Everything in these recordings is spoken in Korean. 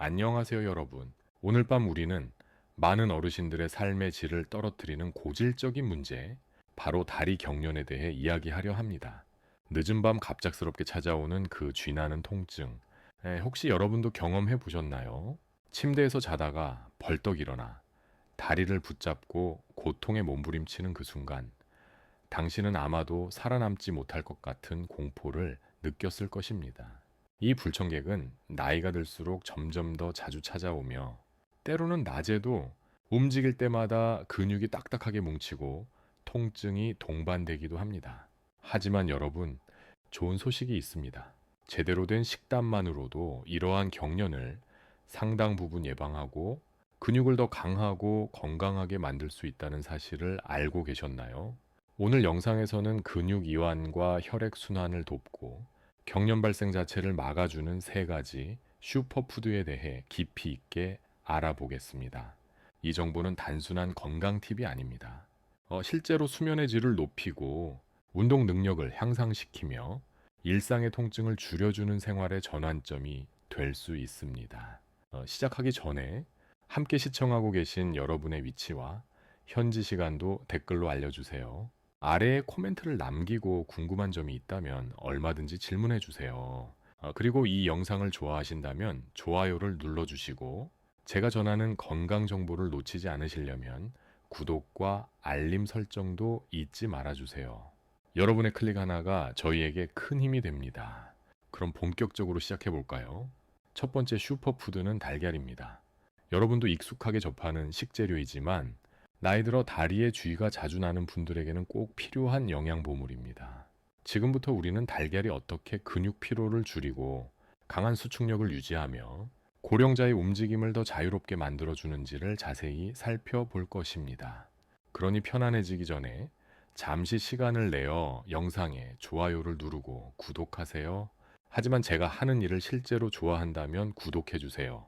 안녕하세요, 여러분. 오늘 밤 우리는 많은 어르신들의 삶의 질을 떨어뜨리는 고질적인 문제, 바로 다리 경련에 대해 이야기하려 합니다. 늦은 밤 갑작스럽게 찾아오는 그 쥐나는 통증. 혹시 여러분도 경험해 보셨나요? 침대에서 자다가 벌떡 일어나 다리를 붙잡고 고통에 몸부림치는 그 순간, 당신은 아마도 살아남지 못할 것 같은 공포를 느꼈을 것입니다. 이 불청객은 나이가 들수록 점점 더 자주 찾아오며, 때로는 낮에도 움직일 때마다 근육이 딱딱하게 뭉치고 통증이 동반되기도 합니다. 하지만 여러분, 좋은 소식이 있습니다. 제대로 된 식단만으로도 이러한 경련을 상당 부분 예방하고 근육을 더 강하고 건강하게 만들 수 있다는 사실을 알고 계셨나요? 오늘 영상에서는 근육 이완과 혈액 순환을 돕고 경련 발생 자체를 막아주는 세 가지 슈퍼푸드에 대해 깊이 있게 알아보겠습니다. 이 정보는 단순한 건강 팁이 아닙니다. 실제로 수면의 질을 높이고 운동 능력을 향상시키며 일상의 통증을 줄여주는 생활의 전환점이 될 수 있습니다. 시작하기 전에 함께 시청하고 계신 여러분의 위치와 현지 시간도 댓글로 알려주세요. 아래에 코멘트를 남기고 궁금한 점이 있다면 얼마든지 질문해 주세요. 그리고 이 영상을 좋아하신다면 좋아요를 눌러주시고, 제가 전하는 건강 정보를 놓치지 않으시려면 구독과 알림 설정도 잊지 말아주세요. 여러분의 클릭 하나가 저희에게 큰 힘이 됩니다. 그럼 본격적으로 시작해 볼까요? 첫 번째 슈퍼푸드는 달걀입니다. 여러분도 익숙하게 접하는 식재료이지만 나이 들어 다리에 쥐가 자주 나는 분들에게는 꼭 필요한 영양 보물입니다. 지금부터 우리는 달걀이 어떻게 근육 피로를 줄이고 강한 수축력을 유지하며 고령자의 움직임을 더 자유롭게 만들어주는지를 자세히 살펴볼 것입니다. 그러니 편안해지기 전에 잠시 시간을 내어 영상에 좋아요를 누르고 구독하세요. 하지만 제가 하는 일을 실제로 좋아한다면 구독해주세요.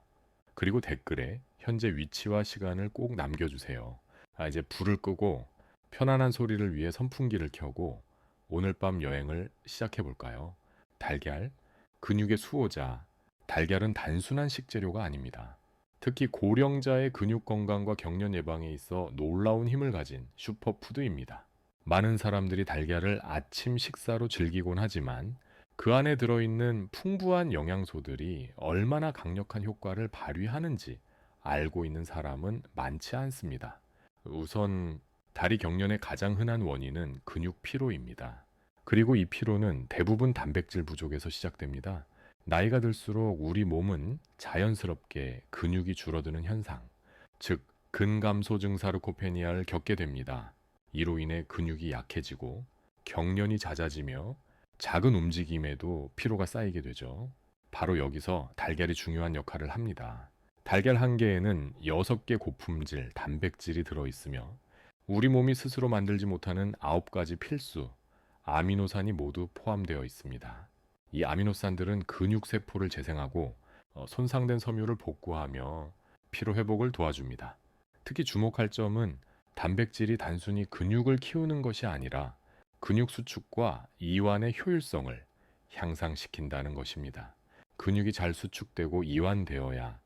그리고 댓글에 현재 위치와 시간을 꼭 남겨주세요. 이제 불을 끄고 편안한 소리를 위해 선풍기를 켜고 오늘 밤 여행을 시작해 볼까요? 달걀, 근육의 수호자. 달걀은 단순한 식재료가 아닙니다. 특히 고령자의 근육 건강과 경련 예방에 있어 놀라운 힘을 가진 슈퍼푸드입니다. 많은 사람들이 달걀을 아침 식사로 즐기곤 하지만 그 안에 들어있는 풍부한 영양소들이 얼마나 강력한 효과를 발휘하는지 알고 있는 사람은 많지 않습니다. 우선 다리 경련의 가장 흔한 원인은 근육 피로입니다. 그리고 이 피로는 대부분 단백질 부족에서 시작됩니다. 나이가 들수록 우리 몸은 자연스럽게 근육이 줄어드는 현상, 즉 근감소 증사르코페니아를 겪게 됩니다. 이로 인해 근육이 약해지고 경련이 잦아지며 작은 움직임에도 피로가 쌓이게 되죠. 바로 여기서 달걀이 중요한 역할을 합니다. 달걀 한 개에는 6개 고품질, 단백질이 들어있으며 우리 몸이 스스로 만들지 못하는 9가지 필수 아미노산이 모두 포함되어 있습니다. 이 아미노산들은 근육세포를 재생하고 손상된 섬유를 복구하며 피로 회복을 도와줍니다. 특히 주목할 점은 단백질이 단순히 근육을 키우는 것이 아니라 근육 수축과 이완의 효율성을 향상시킨다는 것입니다. 근육이 잘 수축되고 이완되어야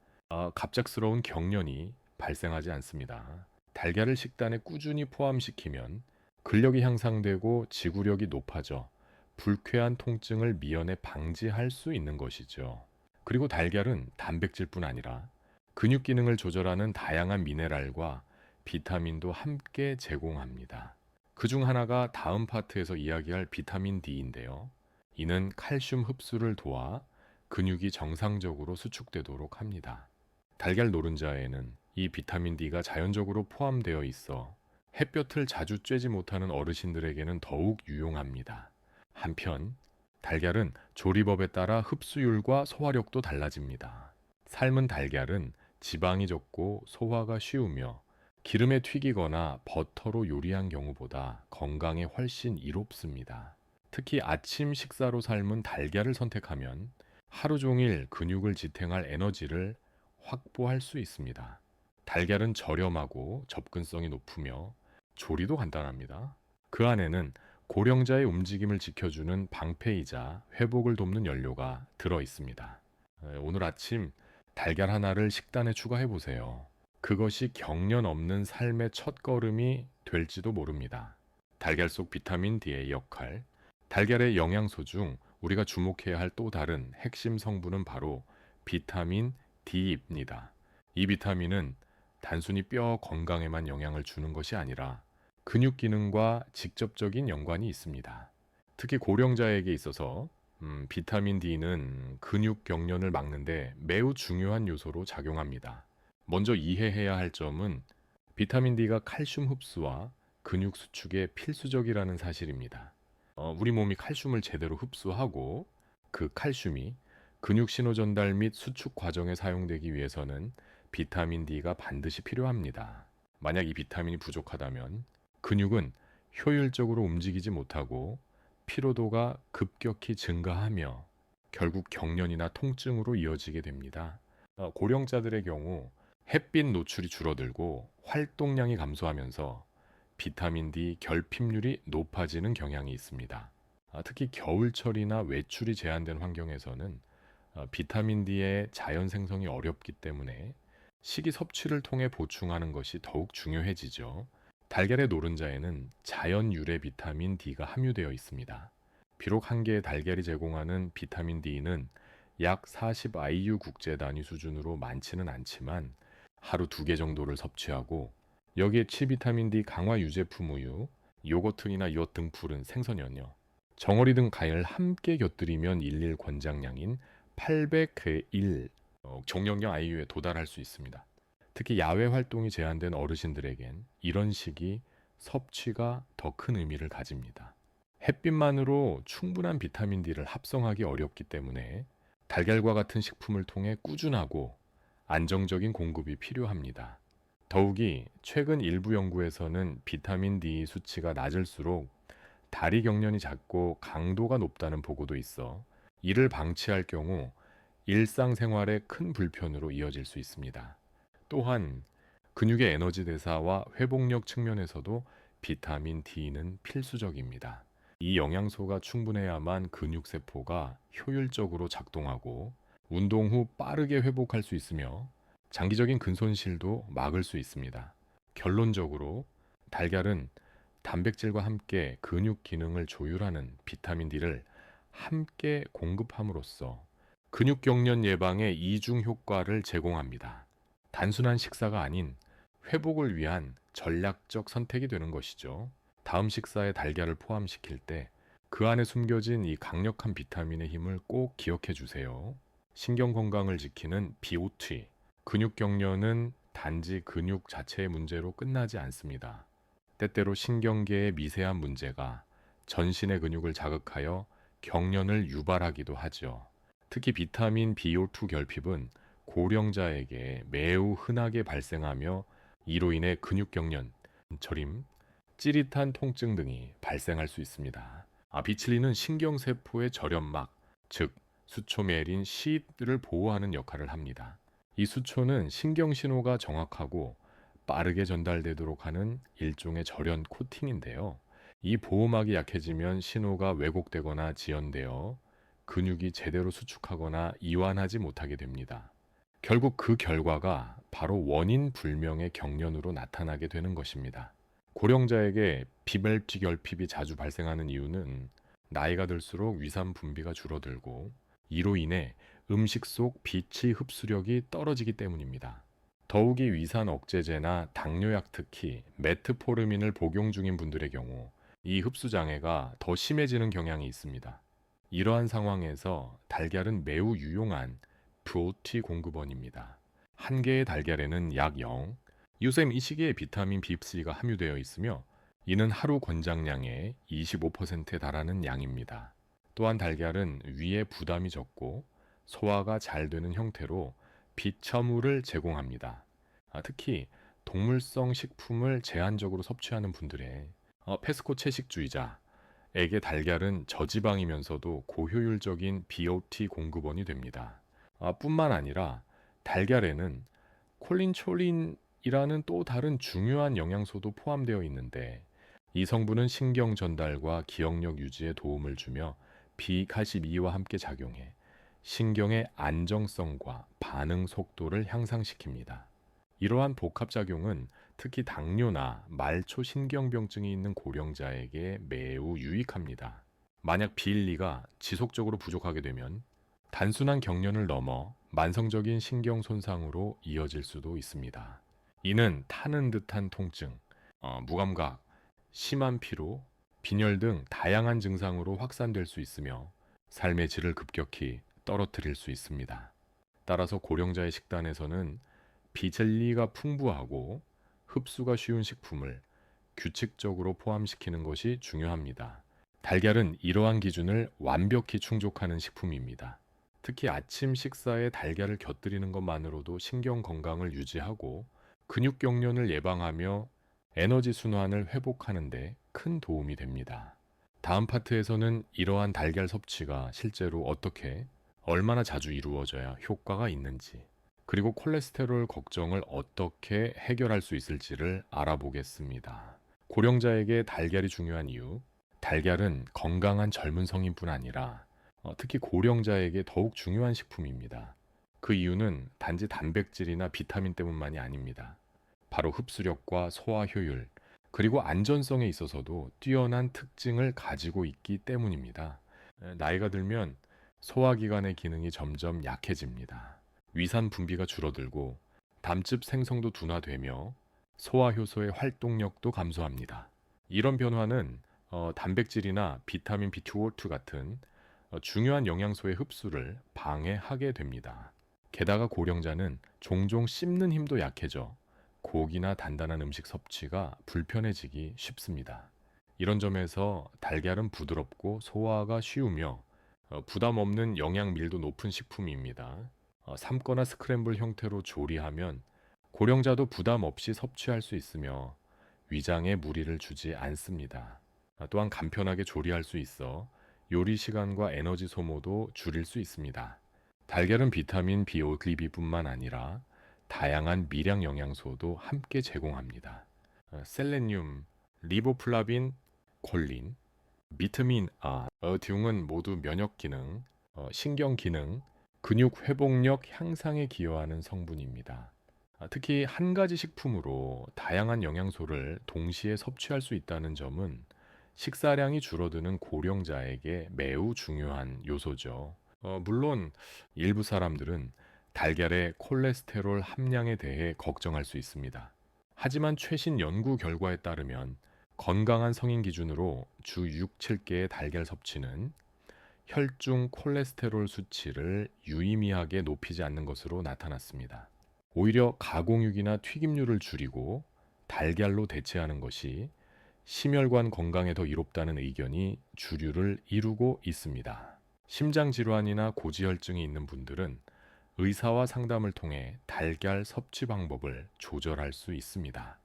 갑작스러운 경련이 발생하지 않습니다. 달걀을 식단에 꾸준히 포함시키면 근력이 향상되고 지구력이 높아져 불쾌한 통증을 미연에 방지할 수 있는 것이죠. 그리고 달걀은 단백질뿐 아니라 근육 기능을 조절하는 다양한 미네랄과 비타민도 함께 제공합니다. 그 중 하나가 다음 파트에서 이야기할 비타민 D인데요. 이는 칼슘 흡수를 도와 근육이 정상적으로 수축되도록 합니다. 달걀 노른자에는 이 비타민 D가 자연적으로 포함되어 있어 햇볕을 자주 쬐지 못하는 어르신들에게는 더욱 유용합니다. 한편 달걀은 조리법에 따라 흡수율과 소화력도 달라집니다. 삶은 달걀은 지방이 적고 소화가 쉬우며 기름에 튀기거나 버터로 요리한 경우보다 건강에 훨씬 이롭습니다. 특히 아침 식사로 삶은 달걀을 선택하면 하루 종일 근육을 지탱할 에너지를 확보할 수 있습니다. 달걀은 저렴하고 접근성이 높으며 조리도 간단합니다. 그 안에는 고령자의 움직임을 지켜주는 방패이자 회복을 돕는 연료가 들어 있습니다. 오늘 아침 달걀 하나를 식단에 추가해 보세요. 그것이 경련 없는 삶의 첫걸음이 될지도 모릅니다. 달걀 속 비타민 D의 역할. 달걀의 영양소 중 우리가 주목해야 할 또 다른 핵심 성분은 바로 비타민 D입니다. 이 비타민은 단순히 뼈 건강에만 영향을 주는 것이 아니라 근육 기능과 직접적인 연관이 있습니다. 특히 고령자에게 있어서 비타민 D는 근육 경련을 막는데 매우 중요한 요소로 작용합니다. 먼저 이해해야 할 점은 비타민 D가 칼슘 흡수와 근육 수축에 필수적이라는 사실입니다. 우리 몸이 칼슘을 제대로 흡수하고 그 칼슘이 근육 신호 전달 및 수축 과정에 사용되기 위해서는 비타민 D가 반드시 필요합니다. 만약 이 비타민이 부족하다면 근육은 효율적으로 움직이지 못하고 피로도가 급격히 증가하며 결국 경련이나 통증으로 이어지게 됩니다. 고령자들의 경우 햇빛 노출이 줄어들고 활동량이 감소하면서 비타민 D 결핍률이 높아지는 경향이 있습니다. 특히 겨울철이나 외출이 제한된 환경에서는 비타민 D의 자연 생성이 어렵기 때문에 식이 섭취를 통해 보충하는 것이 더욱 중요해지죠. 달걀의 노른자에는 자연 유래 비타민 D가 함유되어 있습니다. 비록 한 개의 달걀이 제공하는 비타민 D는 약 40 IU 국제 단위 수준으로 많지는 않지만 하루 2개 정도를 섭취하고 여기에 치비타민 D 강화 유제품 우유, 요거트나 엿 등푸른 생선연료, 정어리 등 간을 함께 곁들이면 일일 권장량인 800회 1 정령량 IU에 도달할 수 있습니다. 특히 야외 활동이 제한된 어르신들에겐 이런 식이 섭취가 더 큰 의미를 가집니다. 햇빛만으로 충분한 비타민 D를 합성하기 어렵기 때문에 달걀과 같은 식품을 통해 꾸준하고 안정적인 공급이 필요합니다. 더욱이 최근 일부 연구에서는 비타민 D 수치가 낮을수록 다리 경련이 잦고 강도가 높다는 보고도 있어 이를 방치할 경우 일상생활에 큰 불편으로 이어질 수 있습니다. 또한 근육의 에너지 대사와 회복력 측면에서도 비타민 D는 필수적입니다. 이 영양소가 충분해야만 근육세포가 효율적으로 작동하고 운동 후 빠르게 회복할 수 있으며 장기적인 근손실도 막을 수 있습니다. 결론적으로 달걀은 단백질과 함께 근육 기능을 조율하는 비타민 D를 함께 공급함으로써 근육 경련 예방에 이중 효과를 제공합니다. 단순한 식사가 아닌 회복을 위한 전략적 선택이 되는 것이죠. 다음 식사에 달걀을 포함시킬 때 그 안에 숨겨진 이 강력한 비타민의 힘을 꼭 기억해 주세요. 신경 건강을 지키는 BOT, 근육 경련은 단지 근육 자체의 문제로 끝나지 않습니다. 때때로 신경계의 미세한 문제가 전신의 근육을 자극하여 경련을 유발하기도 하죠. 특히 비타민 BO2 결핍은 고령자에게 매우 흔하게 발생하며 이로 인해 근육 경련, 저림, 찌릿한 통증 등이 발생할 수 있습니다. 비칠린은 신경세포의 저련막, 즉 수초메린 C를 보호하는 역할을 합니다. 이 수초는 신경신호가 정확하고 빠르게 전달되도록 하는 일종의 절연 코팅인데요. 이 보호막이 약해지면 신호가 왜곡되거나 지연되어 근육이 제대로 수축하거나 이완하지 못하게 됩니다. 결국 그 결과가 바로 원인 불명의 경련으로 나타나게 되는 것입니다. 고령자에게 비멜티 결핍이 자주 발생하는 이유는 나이가 들수록 위산 분비가 줄어들고 이로 인해 음식 속 빛의 흡수력이 떨어지기 때문입니다. 더욱이 위산 억제제나 당뇨약, 특히 메트포르민을 복용 중인 분들의 경우 이 흡수 장애가 더 심해지는 경향이 있습니다. 이러한 상황에서 달걀은 매우 유용한 BOT 공급원입니다. 한 개의 달걀에는 약 0, 요즘 이 시기에 비타민 B3가 함유되어 있으며 이는 하루 권장량의 25%에 달하는 양입니다. 또한 달걀은 위에 부담이 적고 소화가 잘 되는 형태로 비첨물을 제공합니다. 특히 동물성 식품을 제한적으로 섭취하는 분들의 페스코 채식주의자에게 달걀은 저지방이면서도 고효율적인 BOT 공급원이 됩니다. 뿐만 아니라 달걀에는 콜린초린이라는 또 다른 중요한 영양소도 포함되어 있는데 이 성분은 신경 전달과 기억력 유지에 도움을 주며 B82와 함께 작용해 신경의 안정성과 반응 속도를 향상시킵니다. 이러한 복합작용은 특히 당뇨나 말초 신경병증이 있는 고령자에게 매우 유익합니다. 만약 비일리가 지속적으로 부족하게 되면 단순한 경련을 넘어 만성적인 신경 손상으로 이어질 수도 있습니다. 이는 타는 듯한 통증, 무감각, 심한 피로, 빈혈 등 다양한 증상으로 확산될 수 있으며 삶의 질을 급격히 떨어뜨릴 수 있습니다. 따라서 고령자의 식단에서는 비젤리가 풍부하고 흡수가 쉬운 식품을 규칙적으로 포함시키는 것이 중요합니다. 달걀은 이러한 기준을 완벽히 충족하는 식품입니다. 특히 아침 식사에 달걀을 곁들이는 것만으로도 신경 건강을 유지하고 근육 경련을 예방하며 에너지 순환을 회복하는 데 큰 도움이 됩니다. 다음 파트에서는 이러한 달걀 섭취가 실제로 어떻게, 얼마나 자주 이루어져야 효과가 있는지, 그리고 콜레스테롤 걱정을 어떻게 해결할 수 있을지를 알아보겠습니다. 고령자에게 달걀이 중요한 이유, 달걀은 건강한 젊은 성인뿐 아니라 특히 고령자에게 더욱 중요한 식품입니다. 그 이유는 단지 단백질이나 비타민 때문만이 아닙니다. 바로 흡수력과 소화 효율, 그리고 안전성에 있어서도 뛰어난 특징을 가지고 있기 때문입니다. 나이가 들면 소화기관의 기능이 점점 약해집니다. 위산 분비가 줄어들고 담즙 생성도 둔화되며 소화 효소의 활동력도 감소합니다. 이런 변화는 단백질이나 비타민 B12 같은 중요한 영양소의 흡수를 방해하게 됩니다. 게다가 고령자는 종종 씹는 힘도 약해져 고기나 단단한 음식 섭취가 불편해지기 쉽습니다. 이런 점에서 달걀은 부드럽고 소화가 쉬우며 부담 없는 영양밀도 높은 식품입니다. 삶거나 스크램블 형태로 조리하면 고령자도 부담 없이 섭취할 수 있으며 위장에 무리를 주지 않습니다. 또한 간편하게 조리할 수 있어 요리 시간과 에너지 소모도 줄일 수 있습니다. 달걀은 비타민 B5,2B뿐만 아니라 다양한 미량 영양소도 함께 제공합니다. 셀레늄, 리보플라빈, 콜린, 비타민 A 등은 모두 면역 기능, 신경 기능, 근육 회복력 향상에 기여하는 성분입니다. 특히 한 가지 식품으로 다양한 영양소를 동시에 섭취할 수 있다는 점은 식사량이 줄어드는 고령자에게 매우 중요한 요소죠. 물론 일부 사람들은 달걀의 콜레스테롤 함량에 대해 걱정할 수 있습니다. 하지만 최신 연구 결과에 따르면 건강한 성인 기준으로 주 6, 7개의 달걀 섭취는 혈중 콜레스테롤 수치를 유의미하게 높이지 않는 것으로 나타났습니다. 오히려 가공육이나 튀김류를 줄이고 달걀로 대체하는 것이 심혈관 건강에 더 이롭다는 의견이 주류를 이루고 있습니다. 심장 질환이나 고지혈증이 있는 분들은 의사와 상담을 통해 달걀 섭취 방법을 조절할 수 있습니다.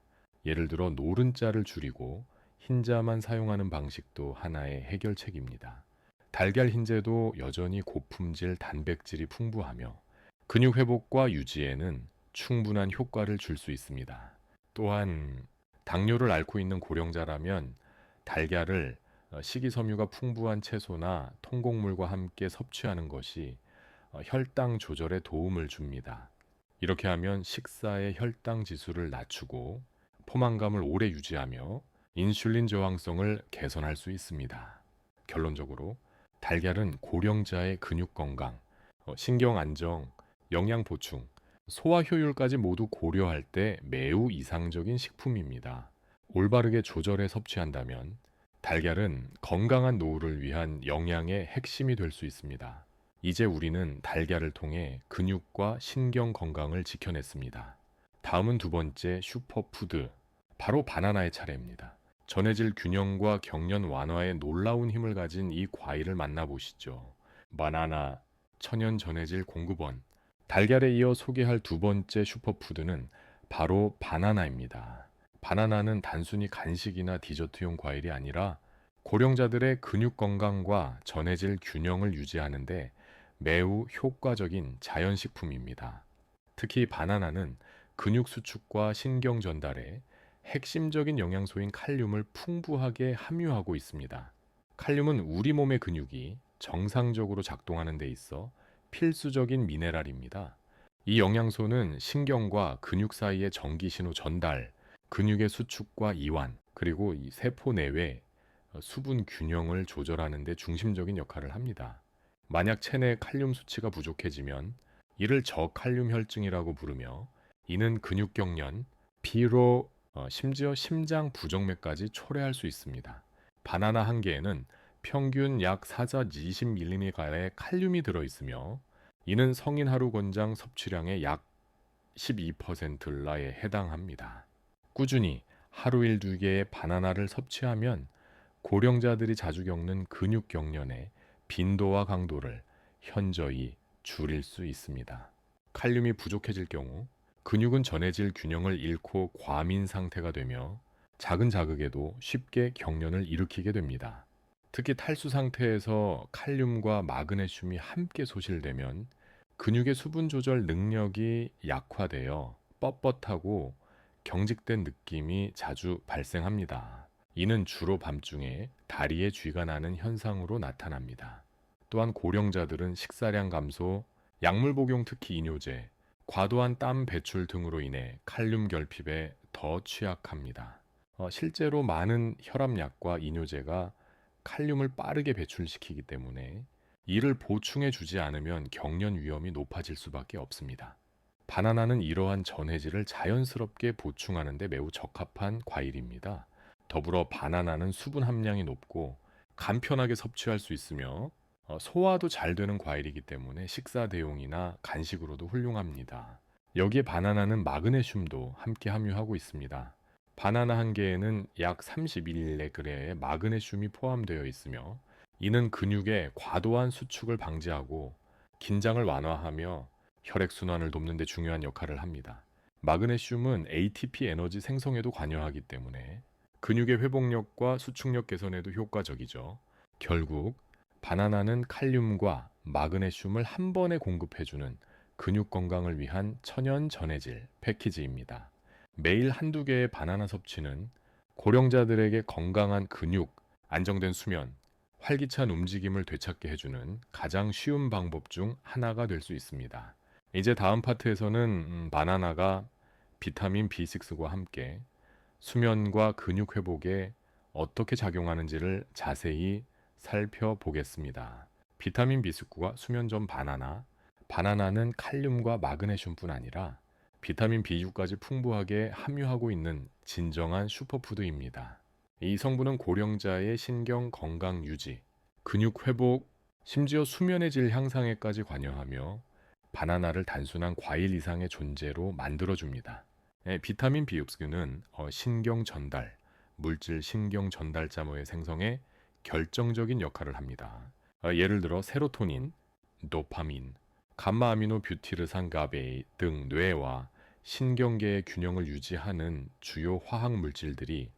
예를 들어 노른자를 줄이고 흰자만 사용하는 방식도 하나의 해결책입니다. 달걀 흰자도 여전히 고품질 단백질이 풍부하며 근육 회복과 유지에는 충분한 효과를 줄 수 있습니다. 또한 당뇨를 앓고 있는 고령자라면 달걀을 식이섬유가 풍부한 채소나 통곡물과 함께 섭취하는 것이 혈당 조절에 도움을 줍니다. 이렇게 하면 식사의 혈당 지수를 낮추고 포만감을 오래 유지하며 인슐린 저항성을 개선할 수 있습니다. 결론적으로 달걀은 고령자의 근육 건강, 신경 안정, 영양 보충, 소화 효율까지 모두 고려할 때 매우 이상적인 식품입니다. 올바르게 조절해 섭취한다면 달걀은 건강한 노후를 위한 영양의 핵심이 될 수 있습니다. 이제 우리는 달걀을 통해 근육과 신경 건강을 지켜냈습니다. 다음은 두 번째 슈퍼푸드, 바로 바나나의 차례입니다. 전해질 균형과 경련 완화에 놀라운 힘을 가진 이 과일을 만나보시죠. 바나나, 천연 전해질 공급원. 달걀에 이어 소개할 두 번째 슈퍼푸드는 바로 바나나입니다. 바나나는 단순히 간식이나 디저트용 과일이 아니라 고령자들의 근육 건강과 전해질 균형을 유지하는데 매우 효과적인 자연식품입니다. 특히 바나나는 근육 수축과 신경 전달에 핵심적인 영양소인 칼륨을 풍부하게 함유하고 있습니다. 칼륨은 우리 몸의 근육이 정상적으로 작동하는 데 있어 필수적인 미네랄입니다. 이 영양소는 신경과 근육 사이의 전기 신호 전달, 근육의 수축과 이완, 그리고 이 세포 내외 수분 균형을 조절하는 데 중심적인 역할을 합니다. 만약 체내 칼륨 수치가 부족해지면 이를 저칼륨 혈증이라고 부르며, 이는 근육 경련, 피로, 심지어 심장 부정맥까지 초래할 수 있습니다. 바나나 한 개에는 평균 약 4.20mg의 칼륨이 들어있으며, 이는 성인 하루 권장 섭취량의 약 12%에 해당합니다. 꾸준히 하루 1~2개의 바나나를 섭취하면 고령자들이 자주 겪는 근육 경련의 빈도와 강도를 현저히 줄일 수 있습니다. 칼륨이 부족해질 경우 근육은 전해질 균형을 잃고 과민 상태가 되며 작은 자극에도 쉽게 경련을 일으키게 됩니다. 특히 탈수 상태에서 칼륨과 마그네슘이 함께 소실되면 근육의 수분 조절 능력이 약화되어 뻣뻣하고 경직된 느낌이 자주 발생합니다. 이는 주로 밤중에 다리에 쥐가 나는 현상으로 나타납니다. 또한 고령자들은 식사량 감소, 약물 복용, 특히 이뇨제, 과도한 땀 배출 등으로 인해 칼륨 결핍에 더 취약합니다. 실제로 많은 혈압약과 이뇨제가 칼륨을 빠르게 배출시키기 때문에 이를 보충해 주지 않으면 경련 위험이 높아질 수밖에 없습니다. 바나나는 이러한 전해질을 자연스럽게 보충하는 데 매우 적합한 과일입니다. 더불어 바나나는 수분 함량이 높고 간편하게 섭취할 수 있으며 소화도 잘 되는 과일이기 때문에 식사 대용이나 간식으로도 훌륭합니다. 여기에 바나나는 마그네슘도 함께 함유하고 있습니다. 바나나 한 개에는 약 31mg의 마그네슘이 포함되어 있으며, 이는 근육의 과도한 수축을 방지하고 긴장을 완화하며 혈액순환을 돕는 데 중요한 역할을 합니다. 마그네슘은 ATP 에너지 생성에도 관여하기 때문에 근육의 회복력과 수축력 개선에도 효과적이죠. 결국 바나나는 칼륨과 마그네슘을 한 번에 공급해주는 근육 건강을 위한 천연 전해질 패키지입니다. 매일 한두 개의 바나나 섭취는 고령자들에게 건강한 근육, 안정된 수면, 활기찬 움직임을 되찾게 해주는 가장 쉬운 방법 중 하나가 될 수 있습니다. 이제 다음 파트에서는 바나나가 비타민 B6과 함께 수면과 근육 회복에 어떻게 작용하는지를 자세히 살펴보겠습니다. 비타민 B6과 수면 전 바나나, 바나나는 칼륨과 마그네슘뿐 아니라 비타민 B6까지 풍부하게 함유하고 있는 진정한 슈퍼푸드입니다. 이 성분은 고령자의 신경 건강 유지, 근육 회복, 심지어 수면의 질 향상에까지 관여하며 바나나를 단순한 과일 이상의 존재로 만들어줍니다. 비타민 B6는 신경 전달, 물질 신경 전달자모의 생성에 결정적인 역할을 합니다. 예를 들어 세로토닌, 도파민, 감마아미노 뷰티르산 가베이 등 뇌와 신경계의 균형을 유지하는 주요 화학 물질들이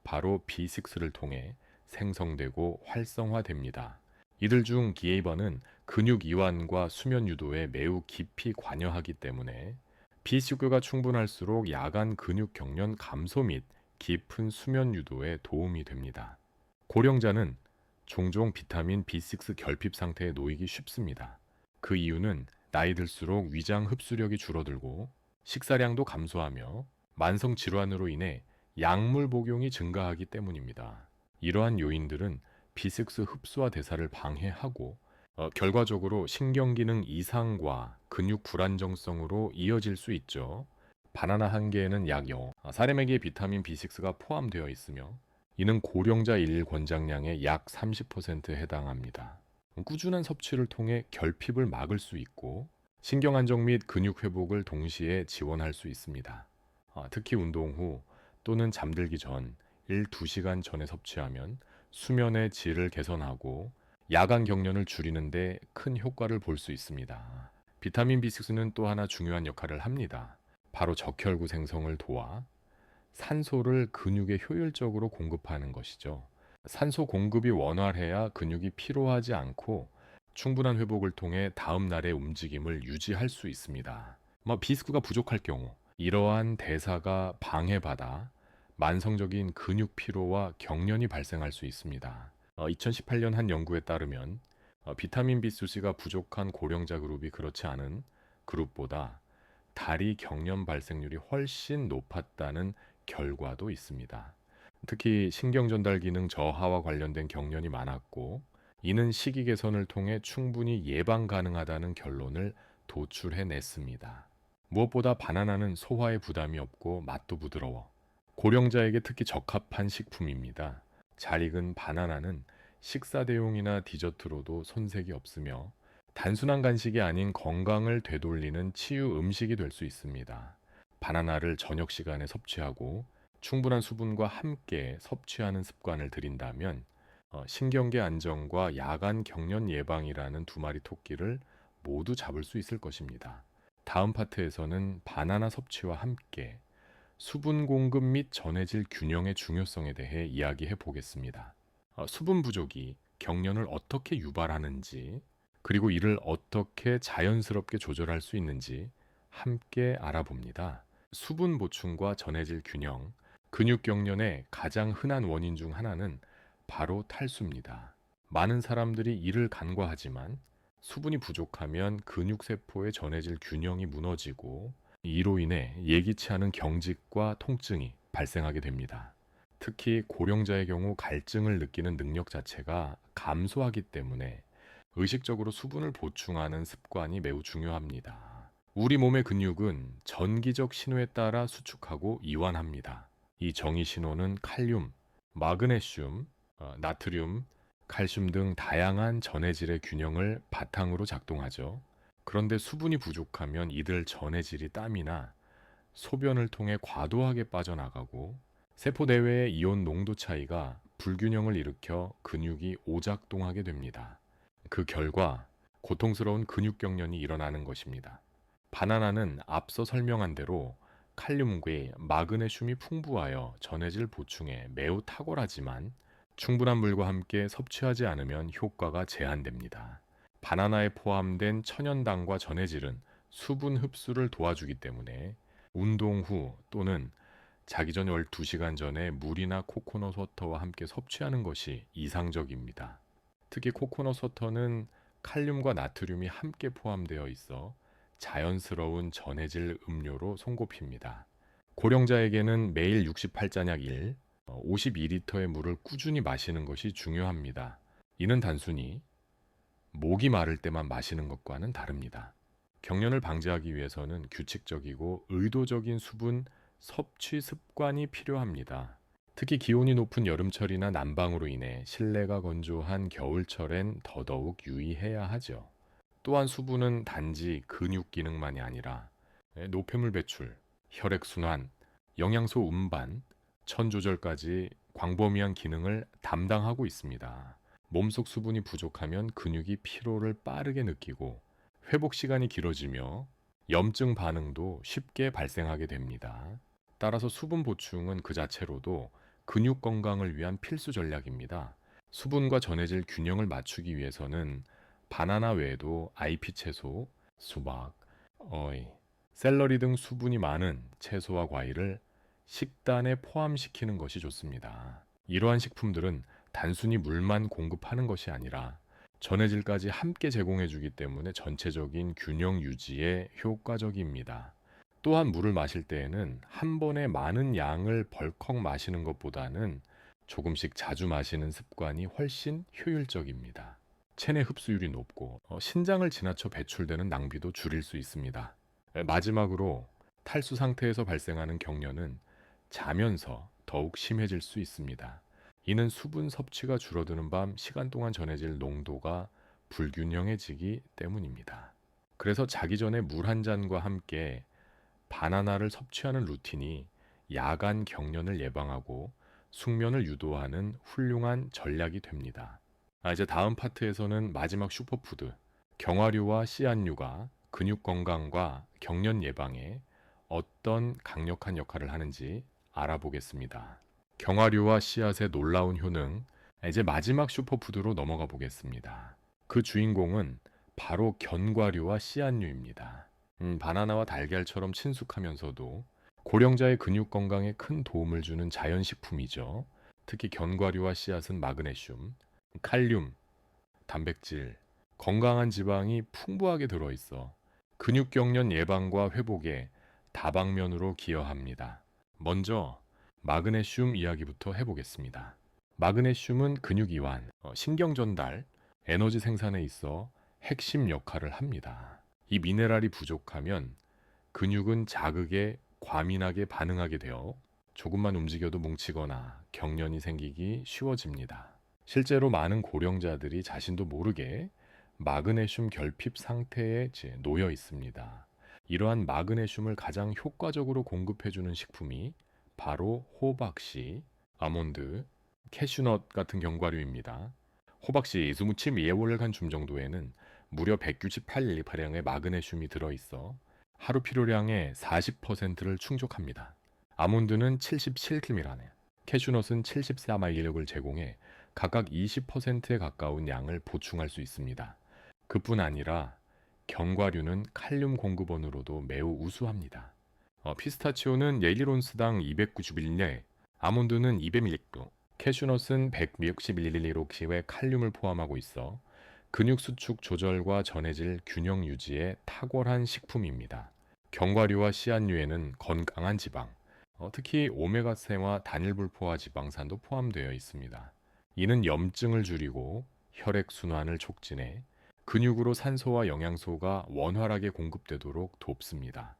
바로 B6를 통해 생성되고 활성화됩니다. 이들 중 기에이버는 근육 이완과 수면 유도에 매우 깊이 관여하기 때문에 B6가 충분할수록 야간 근육 경련 감소 및 깊은 수면 유도에 도움이 됩니다. 고령자는 종종 비타민 B6 결핍 상태에 놓이기 쉽습니다. 그 이유는 나이 들수록 위장 흡수력이 줄어들고 식사량도 감소하며 만성 질환으로 인해 약물 복용이 증가하기 때문입니다. 이러한 요인들은 B6 흡수와 대사를 방해하고 결과적으로 신경기능 이상과 근육 불안정성으로 이어질 수 있죠. 바나나 한 개에는 약 4~4mg의 비타민 B6가 포함되어 있으며 이는 고령자 일 권장량의 약 30%에 해당합니다. 꾸준한 섭취를 통해 결핍을 막을 수 있고 신경 안정 및 근육 회복을 동시에 지원할 수 있습니다. 특히 운동 후 또는 잠들기 전 1~2시간 전에 섭취하면 수면의 질을 개선하고 야간 경련을 줄이는 데 큰 효과를 볼 수 있습니다. 비타민 B6는 또 하나 중요한 역할을 합니다. 바로 적혈구 생성을 도와 산소를 근육에 효율적으로 공급하는 것이죠. 산소 공급이 원활해야 근육이 피로하지 않고 충분한 회복을 통해 다음 날의 움직임을 유지할 수 있습니다. B6가 부족할 경우 이러한 대사가 방해받아 만성적인 근육 피로와 경련이 발생할 수 있습니다. 2018년 한 연구에 따르면 비타민 B2C가 부족한 고령자 그룹이 그렇지 않은 그룹보다 다리 경련 발생률이 훨씬 높았다는 결과도 있습니다. 특히 신경전달 기능 저하와 관련된 경련이 많았고, 이는 식이 개선을 통해 충분히 예방 가능하다는 결론을 도출해냈습니다. 무엇보다 바나나는 소화에 부담이 없고 맛도 부드러워 고령자에게 특히 적합한 식품입니다. 잘 익은 바나나는 식사 대용이나 디저트로도 손색이 없으며 단순한 간식이 아닌 건강을 되돌리는 치유 음식이 될 수 있습니다. 바나나를 저녁 시간에 섭취하고 충분한 수분과 함께 섭취하는 습관을 들인다면 신경계 안정과 야간 경련 예방이라는 두 마리 토끼를 모두 잡을 수 있을 것입니다. 다음 파트에서는 바나나 섭취와 함께 수분 공급 및 전해질 균형의 중요성에 대해 이야기해 보겠습니다. 수분 부족이 경련을 어떻게 유발하는지, 그리고 이를 어떻게 자연스럽게 조절할 수 있는지 함께 알아봅니다. 수분 보충과 전해질 균형, 근육 경련의 가장 흔한 원인 중 하나는 바로 탈수입니다. 많은 사람들이 이를 간과하지만 수분이 부족하면 근육세포의 전해질 균형이 무너지고 이로 인해 예기치 않은 경직과 통증이 발생하게 됩니다. 특히 고령자의 경우 갈증을 느끼는 능력 자체가 감소하기 때문에 의식적으로 수분을 보충하는 습관이 매우 중요합니다. 우리 몸의 근육은 전기적 신호에 따라 수축하고 이완합니다. 이 정의 신호는 칼륨, 마그네슘, 나트륨, 칼슘 등 다양한 전해질의 균형을 바탕으로 작동하죠. 그런데 수분이 부족하면 이들 전해질이 땀이나 소변을 통해 과도하게 빠져나가고 세포 내외의 이온 농도 차이가 불균형을 일으켜 근육이 오작동하게 됩니다. 그 결과 고통스러운 근육 경련이 일어나는 것입니다. 바나나는 앞서 설명한 대로 칼륨과 마그네슘이 풍부하여 전해질 보충에 매우 탁월하지만 충분한 물과 함께 섭취하지 않으면 효과가 제한됩니다. 바나나에 포함된 천연당과 전해질은 수분 흡수를 도와주기 때문에 운동 후 또는 자기 전 12시간 전에 물이나 코코넛 워터와 함께 섭취하는 것이 이상적입니다. 특히 코코넛 워터는 칼륨과 나트륨이 함께 포함되어 있어 자연스러운 전해질 음료로 손꼽힙니다. 고령자에게는 매일 68잔약 1, 52리터의 물을 꾸준히 마시는 것이 중요합니다. 이는 단순히 목이 마를 때만 마시는 것과는 다릅니다. 경련을 방지하기 위해서는 규칙적이고 의도적인 수분 섭취 습관이 필요합니다. 특히 기온이 높은 여름철이나 난방으로 인해 실내가 건조한 겨울철엔 더더욱 유의해야 하죠. 또한 수분은 단지 근육 기능만이 아니라 노폐물 배출, 혈액순환, 영양소 운반, 천 조절까지 광범위한 기능을 담당하고 있습니다. 몸속 수분이 부족하면 근육이 피로를 빠르게 느끼고 회복 시간이 길어지며 염증 반응도 쉽게 발생하게 됩니다. 따라서 수분 보충은 그 자체로도 근육 건강을 위한 필수 전략입니다. 수분과 전해질 균형을 맞추기 위해서는 바나나 외에도 IP 채소, 수박, 어이, 샐러리 등 수분이 많은 채소와 과일을 식단에 포함시키는 것이 좋습니다. 이러한 식품들은 단순히 물만 공급하는 것이 아니라 전해질까지 함께 제공해 주기 때문에 전체적인 균형 유지에 효과적입니다. 또한 물을 마실 때에는 한 번에 많은 양을 벌컥 마시는 것보다는 조금씩 자주 마시는 습관이 훨씬 효율적입니다. 체내 흡수율이 높고 신장을 지나쳐 배출되는 낭비도 줄일 수 있습니다. 마지막으로 탈수 상태에서 발생하는 경련은 자면서 더욱 심해질 수 있습니다. 이는 수분 섭취가 줄어드는 밤 시간 동안 전해질 농도가 불균형해지기 때문입니다. 그래서 자기 전에 물 한 잔과 함께 바나나를 섭취하는 루틴이 야간 경련을 예방하고 숙면을 유도하는 훌륭한 전략이 됩니다. 이제 다음 파트에서는 마지막 슈퍼푸드, 견과류와 씨앗류가 근육 건강과 경련 예방에 어떤 강력한 역할을 하는지 알아보겠습니다. 견과류와 씨앗의 놀라운 효능, 이제 마지막 슈퍼푸드로 넘어가 보겠습니다. 그 주인공은 바로 견과류와 씨앗류입니다. 바나나와 달걀처럼 친숙하면서도 고령자의 근육 건강에 큰 도움을 주는 자연식품이죠. 특히 견과류와 씨앗은 마그네슘, 칼륨, 단백질, 건강한 지방이 풍부하게 들어있어 근육경련 예방과 회복에 다방면으로 기여합니다. 먼저 마그네슘 이야기부터 해보겠습니다. 마그네슘은 근육 이완, 신경 전달, 에너지 생산에 있어 핵심 역할을 합니다. 이 미네랄이 부족하면 근육은 자극에 과민하게 반응하게 되어 조금만 움직여도 뭉치거나 경련이 생기기 쉬워집니다. 실제로 많은 고령자들이 자신도 모르게 마그네슘 결핍 상태에 놓여 있습니다. 이러한 마그네슘을 가장 효과적으로 공급해주는 식품이 바로 호박씨, 아몬드, 캐슈넛 같은 견과류입니다. 호박씨 27예월간 정도에는 무려 168mg의 마그네슘이 들어있어 하루 필요량의 40%를 충족합니다. 아몬드는 77mg, 캐슈넛은 74마일력을 제공해 각각 20%에 가까운 양을 보충할 수 있습니다. 그뿐 아니라 견과류는 칼륨 공급원으로도 매우 우수합니다. 피스타치오는 예일온스당 291례, 아몬드는 200mg, 캐슈넛은 160mg의 칼륨을 포함하고 있어 근육 수축 조절과 전해질 균형 유지에 탁월한 식품입니다. 견과류와 씨앗류에는 건강한 지방, 특히 오메가3와 단일불포화 지방산도 포함되어 있습니다. 이는 염증을 줄이고 혈액순환을 촉진해 근육으로 산소와 영양소가 원활하게 공급되도록 돕습니다.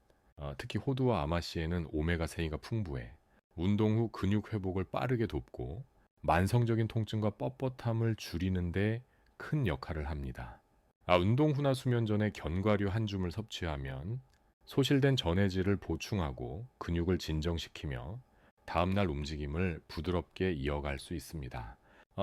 특히 호두와 아마씨에는 오메가3가 풍부해 운동 후 근육 회복을 빠르게 돕고 만성적인 통증과 뻣뻣함을 줄이는 데 큰 역할을 합니다. 운동 후나 수면 전에 견과류 한 줌을 섭취하면 소실된 전해질을 보충하고 근육을 진정시키며 다음날 움직임을 부드럽게 이어갈 수 있습니다.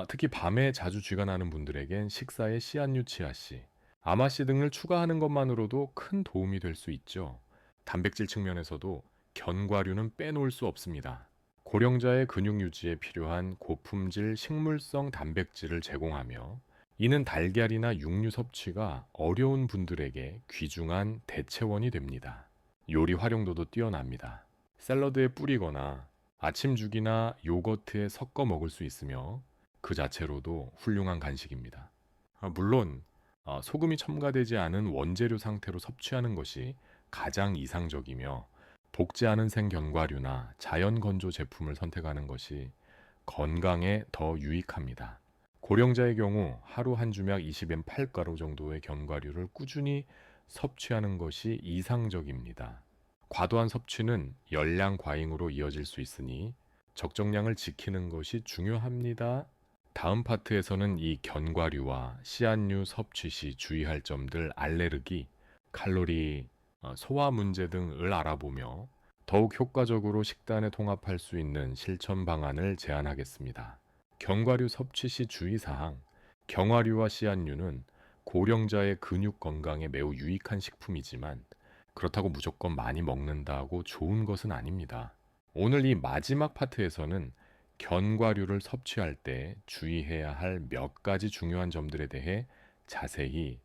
특히 밤에 자주 쥐가 나는 분들에겐 식사에 씨앗류 치아씨, 아마씨 등을 추가하는 것만으로도 큰 도움이 될 수 있죠. 단백질 측면에서도 견과류는 빼놓을 수 없습니다. 고령자의 근육 유지에 필요한 고품질 식물성 단백질을 제공하며 이는 달걀이나 육류 섭취가 어려운 분들에게 귀중한 대체원이 됩니다. 요리 활용도도 뛰어납니다. 샐러드에 뿌리거나 아침죽이나 요거트에 섞어 먹을 수 있으며 그 자체로도 훌륭한 간식입니다. 물론 소금이 첨가되지 않은 원재료 상태로 섭취하는 것이 가장 이상적이며 볶지 않은 생견과류나 자연 건조 제품을 선택하는 것이 건강에 더 유익합니다. 고령자의 경우 하루 한 주약 20엔 8가루 정도의 견과류를 꾸준히 섭취하는 것이 이상적입니다. 과도한 섭취는 열량 과잉으로 이어질 수 있으니 적정량을 지키는 것이 중요합니다. 다음 파트에서는 이 견과류와 씨앗류 섭취 시 주의할 점들, 알레르기, 칼로리, 소화 문제 등을 알아보며 더욱 효과적으로 식단에 통합할 수 있는 실천 방안을 제안하겠습니다. 견과류 섭취 시 주의사항. 견과류와 씨앗류는 고령자의 근육 건강에 매우 유익한 식품이지만 그렇다고 무조건 많이 먹는다고 좋은 것은 아닙니다. 오늘 이 마지막 파트에서는 견과류를 섭취할 때 주의해야 할 몇 가지 중요한 점들에 대해 자세히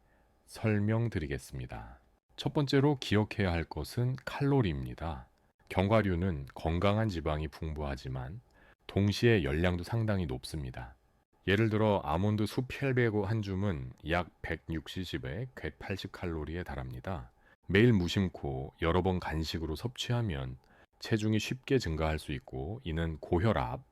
설명드리겠습니다. 첫 번째로 기억해야 할 것은 칼로리입니다. 견과류는 건강한 지방이 풍부하지만 동시에 열량도 상당히 높습니다. 예를 들어 아몬드 수펠베고 한 줌은 약 160에 180칼로리에 달합니다. 매일 무심코 여러 번 간식으로 섭취하면 체중이 쉽게 증가할 수 있고 이는 고혈압,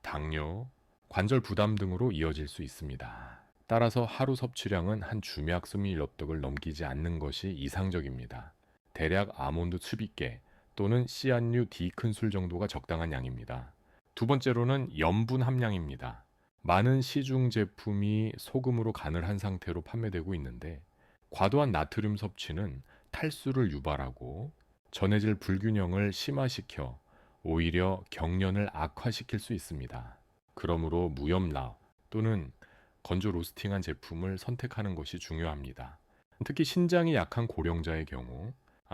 당뇨, 관절 부담 등으로 이어질 수 있습니다. 따라서 하루 섭취량은 한 주맥 스밀럽덕을 넘기지 않는 것이 이상적입니다. 대략 아몬드 수비께 또는 씨앗류 D큰술 정도가 적당한 양입니다. 두 번째로는 염분 함량입니다. 많은 시중 제품이 소금으로 간을 한 상태로 판매되고 있는데 과도한 나트륨 섭취는 탈수를 유발하고 전해질 불균형을 심화시켜 오히려 경련을 악화시킬 수 있습니다. 그러므로 무염라 또는 건조 로스팅한 제품을 선택하는 것이 중요합니다. 특히 신장이 약한 고령자의 경우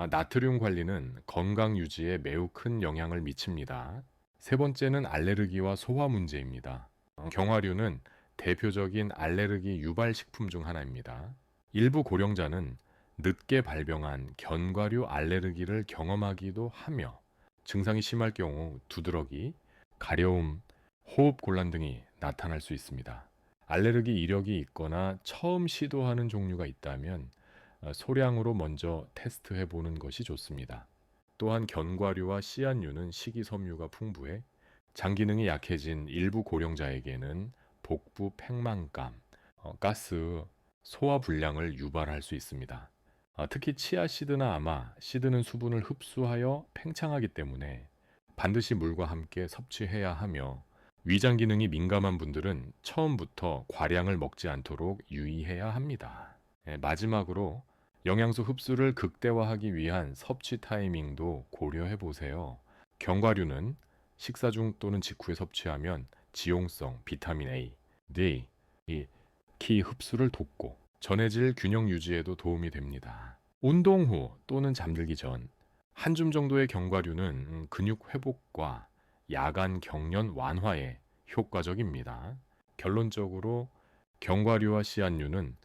나트륨 관리는 건강 유지에 매우 큰 영향을 미칩니다. 세 번째는 알레르기와 소화 문제입니다. 견과류는 대표적인 알레르기 유발 식품 중 하나입니다. 일부 고령자는 늦게 발병한 견과류 알레르기를 경험하기도 하며 증상이 심할 경우 두드러기, 가려움, 호흡 곤란 등이 나타날 수 있습니다. 알레르기 이력이 있거나 처음 시도하는 종류가 있다면 소량으로 먼저 테스트해 보는 것이 좋습니다. 또한 견과류와 씨앗류는 식이섬유가 풍부해 장 기능이 약해진 일부 고령자에게는 복부 팽만감, 가스, 소화 불량을 유발할 수 있습니다. 특히 치아씨드나 아마, 씨드는 수분을 흡수하여 팽창하기 때문에 반드시 물과 함께 섭취해야 하며 위장 기능이 민감한 분들은 처음부터 과량을 먹지 않도록 유의해야 합니다. 마지막으로 영양소 흡수를 극대화하기 위한 섭취 타이밍도 고려해 보세요. 견과류는 식사 중 또는 직후에 섭취하면 지용성, 비타민 A, D, 키 흡수를 돕고 전해질 균형 유지에도 도움이 됩니다. 운동 후 또는 잠들기 전 한 줌 정도의 견과류는 근육 회복과 야간 경련 완화에 효과적입니다. 결론적으로 견과류와 씨앗류는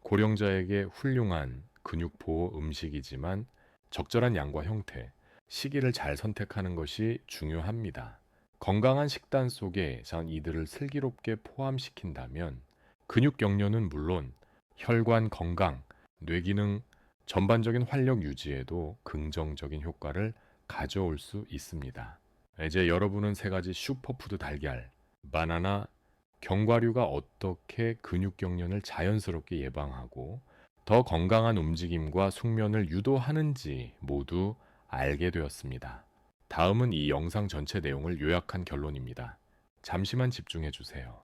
고령자에게 훌륭한 근육 보호 음식이지만 적절한 양과 형태, 시기를 잘 선택하는 것이 중요합니다. 건강한 식단 속에 이들을 슬기롭게 포함시킨다면 근육 경련은 물론 혈관 건강, 뇌기능, 전반적인 활력 유지에도 긍정적인 효과를 가져올 수 있습니다. 이제 여러분은 세 가지 슈퍼푸드 달걀, 바나나, 견과류가 어떻게 근육 경련을 자연스럽게 예방하고 더 건강한 움직임과 숙면을 유도하는지 모두 알게 되었습니다. 다음은 이 영상 전체 내용을 요약한 결론입니다. 잠시만 집중해 주세요.